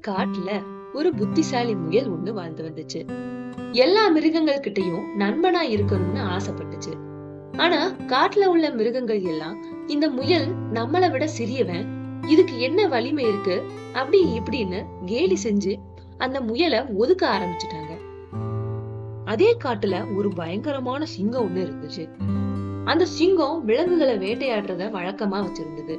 காட்டுல ஒரு புத்திசாலி முயல் ஒண்ணு வாழ்ந்து வந்துச்சு. எல்லா மிருகங்கள் கிட்டயும் நண்பனா இருக்கணும்னு ஆசைப்பட்டுச்சு. ஆனா காட்டுல உள்ள மிருகங்கள் எல்லாம் இந்த முயல் நம்மளை விட சிறியவன், இதுக்கு என்ன வலிமை இருக்கு அப்படி இப்படின்னு கேலி செஞ்சு அந்த முயலை ஒதுக்க ஆரம்பிச்சுட்டாங்க. அதே காட்டுல ஒரு பயங்கரமான சிங்கம் ஒண்ணு இருந்துச்சு. அந்த சிங்கம் விலங்குகளை வேட்டையாடுறத வழக்கமா வச்சிருந்தது.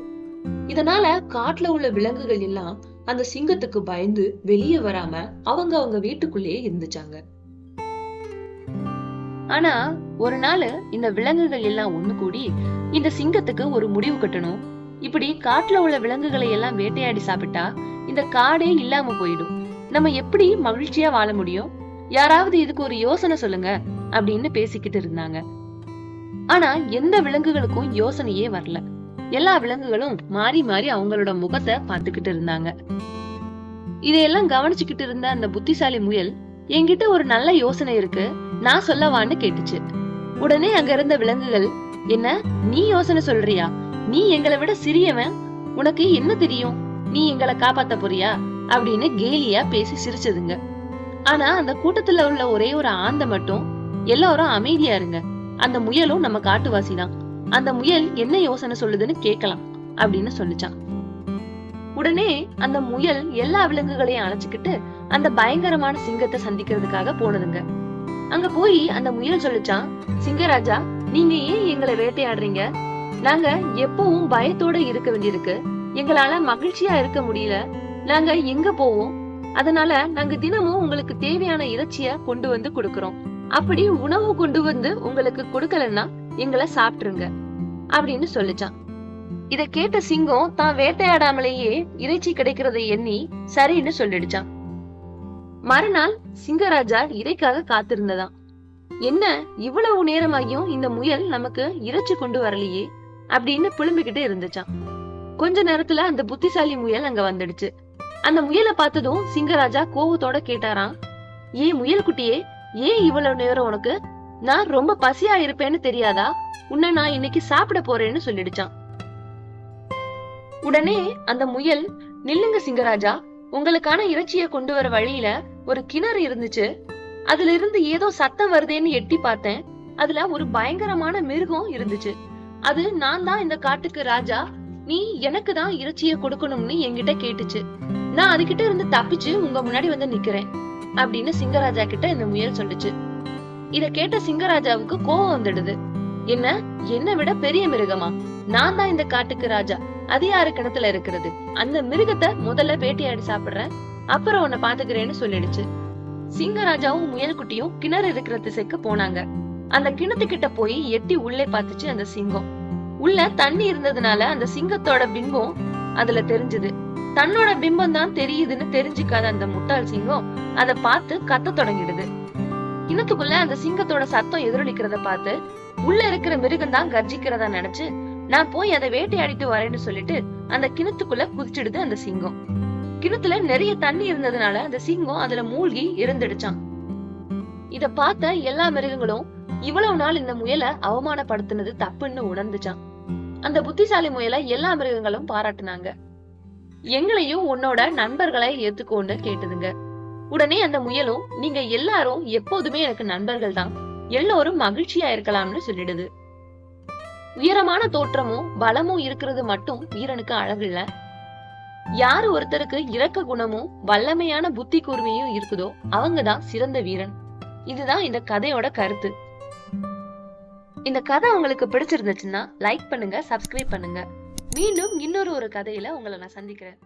இதனால காட்டுல உள்ள விலங்குகள் எல்லாம் அந்த சிங்கத்துக்கு பயந்து வெளியே வராம அவங்க வீட்டுக்குள்ளேயே இருந்துச்சாங்க. ஆனா ஒரு நாள் இந்த விலங்குகள் எல்லாம் ஒண்ணு கூடி இந்த சிங்கத்துக்கு ஒரு முடிவு கட்டணும். இப்படி காட்டுல உள்ள விலங்குகளை எல்லாம் வேட்டையாடி சாப்பிட்டா இந்த காடே இல்லாம போயிடும். நம்ம எப்படி மகிழ்ச்சியா வாழ முடியும்? யாராவது இதுக்கு ஒரு யோசனை சொல்லுங்க அப்படின்னு பேசிக்கிட்டு இருந்தாங்க. ஆனா எந்த விலங்குகளுக்கும் யோசனையே வரல. எல்லா விலங்குகளும் மாறி மாறி அவங்களோட முகத்தை பார்த்துக்கிட்டு இருந்தாங்க. இதையெல்லாம் கவனிச்சுக்கிட்டு இருந்த அந்த புத்திசாலி முயல், என்கிட்ட ஒரு நல்ல யோசனை இருக்கு, நான் சொல்லவான்னு கேட்டுச்சு. உடனே அங்க இருந்த விலங்குகள், என்ன நீ யோசனை சொல்றியா? நீ எங்களை விட சிறியவன், உனக்கு என்ன தெரியும்? நீ எங்களை காப்பாத்த போறியா அப்படின்னு கேலியா பேசி சிரிச்சதுங்க. ஆனா அந்த கூட்டத்துல உள்ள ஒரே ஒரு ஆந்தை மட்டும், எல்லாரும் அமைதியா இருங்க, அந்த முயலும் நம்ம காட்டுவாசிதான், அந்த முயல் என்ன யோசனை சொல்லுதுன்னு கேட்கலாம் அப்படின்னு சொல்லிச்சான். உடனே அந்த முயல் எல்லா விலங்குகளையும் அழைச்சுக்கிட்டு அந்த பயங்கரமான சிங்கத்தை சந்திக்கிறதுக்காக போனதுங்க. அங்க போய் அந்த முயல் சொல்லிச்சான், சிங்கராஜா, நீங்க ஏன் எங்களை வேட்டையாடுறீங்க? நாங்க எப்பவும் பயத்தோட இருக்க வேண்டியிருக்கு, எங்களால மகிழ்ச்சியா இருக்க முடியல, நாங்க எங்க போவோம்? அதனால நாங்க தினமும் உங்களுக்கு தேவையான இறைச்சிய கொண்டு வந்து கொடுக்கறோம். அப்படி உணவு கொண்டு வந்து உங்களுக்கு கொடுக்கலன்னா எங்களை சாப்பிட்டுருங்க அப்படின்னு சொல்லிச்சான். இத கேட்ட சிங்கம் தான் வேட்டையாடாமலேயே இறைச்சி கிடைக்கிறதை எண்ணி சரின்னு சொல்லிடுச்சான். மறுநாள் சிங்கராஜா இறைக்காக காத்திருந்ததாம். என்ன இவ்வளவு நேரமாகியும் இந்த முயல் நமக்கு இறைச்சி கொண்டு வரலையே அப்படின்னு புலம்பிக்கிட்டு இருந்துச்சான். கொஞ்ச நேரத்துல அந்த புத்திசாலி முயல் அங்க வந்துடுச்சு. அந்த முயலை பார்த்ததும் சிங்கராஜா கோவத்தோட கேட்டாராம், ஏன் முயல் குட்டியே, ஏன் இவ்வளவு நேரம் உனக்கு? நான் ரொம்ப பசியா இருப்பேன்னு தெரியாதா? உன்னை நான் இன்னைக்கு சாப்பிட போறேன்னு சொல்லிடுச்சான். உடனே அந்த முயல், நில்லுங்க சிங்கராஜா, உங்களுக்கான இறைச்சிய கொண்டு வர வழியில ஒரு கிணறு இருந்துச்சு, அதுல இருந்து ஏதோ சத்தம் வருதேன்னு எட்டி பார்த்தேன், அதுல ஒரு பயங்கரமான மிருகம் இருந்துச்சு, அது நான் தான் இந்த காட்டுக்கு ராஜா, நீ எனக்கு தான் இறைச்சிய கொடுக்கணும்னு என்கிட்ட கேட்டுச்சு, நான் அதுகிட்ட இருந்து தப்பிச்சு உங்க முன்னாடி வந்து நிக்கிறேன் அப்படின்னு சிங்கராஜா கிட்ட இந்த முயல் சொல்லுச்சு. இத கேட்ட சிங்கராஜாவுக்கு கோவம் வந்துடுது. என்ன விட பெரிய மிருகமா? நான் தான் இந்த காட்டுக்கு ராஜா, அது யாரு கிணத்துல இருக்கிறது? அந்த மிருகத்தை முதல்ல வேட்டையாடி சாப்பிடுறேன், அப்புறம் உன்னை பாத்துக்கிறேன்னு சொல்லிடுச்சு. சிங்கராஜாவும் முயல் குட்டியும் கிணறு இருக்கிற திசைக்கு போனாங்க. அந்த கிணத்துக்கிட்ட போய் எட்டி உள்ளே பார்த்துச்சு அந்த சிங்கம். உள்ள தண்ணி இருந்ததுனால அந்த சிங்கத்தோட பிம்பம் அதுல தெரிஞ்சது. தன்னோட பிம்பம் தான் தெரியுதுன்னு தெரிஞ்சுக்காத அந்த முட்டாள் சிங்கம் அதை பார்த்து கத்த தொடங்கிடுது. கிணத்துக்குள்ள அந்த சிங்கத்தோட சத்தம் எதிரொலிக்கிறத பார்த்து உள்ள இருக்கிற மிருகம் தான் கர்ஜிக்கிறதா நினைச்சு, நான் போய் அதை வேட்டையாடிட்டு வரேன்னு சொல்லிட்டு அந்த கிணத்துக்குள்ள குதிச்சிடுது அந்த சிங்கம். கிணத்துல நிறைய தண்ணி இருந்ததுனால அந்த சிங்கம் அதுல மூழ்கி இறந்துடுச்சான். இத பார்த்த எல்லா மிருகங்களும் இவ்வளவு நாள் இந்த முயலை அவமானப்படுத்தினது தப்புன்னு உணர்ந்துச்சான். அந்த புத்திசாலி முயலை எல்லா மிருகங்களும் பாராட்டுனாங்க. எங்களையும் உன்னோட நண்பர்களை ஏத்துக்கொண்டு கேட்டுதுங்க. உடனே அந்த முயலும், நீங்க எல்லாரும் எப்போதுமே எனக்கு நண்பர்கள் தான், எல்லோரும் மகிழ்ச்சியா இருக்கலாம்னு சொல்லிடுது. உயரமான தோற்றமும் பலமும் இருக்கிறது மட்டும் வீரனுக்கு அழகு இல்ல, யாரு ஒருத்தருக்கு இரக்க குணமும் வல்லமையான புத்தி கூர்மையும் இருக்குதோ அவங்கதான் சிறந்த வீரன். இதுதான் இந்த கதையோட கருத்து. இந்த கதை உங்களுக்கு பிடிச்சிருந்துச்சுன்னா லைக் பண்ணுங்க, சப்ஸ்கிரைப் பண்ணுங்க. மீண்டும் இன்னொரு கதையில உங்களை நான் சந்திக்கிறேன்.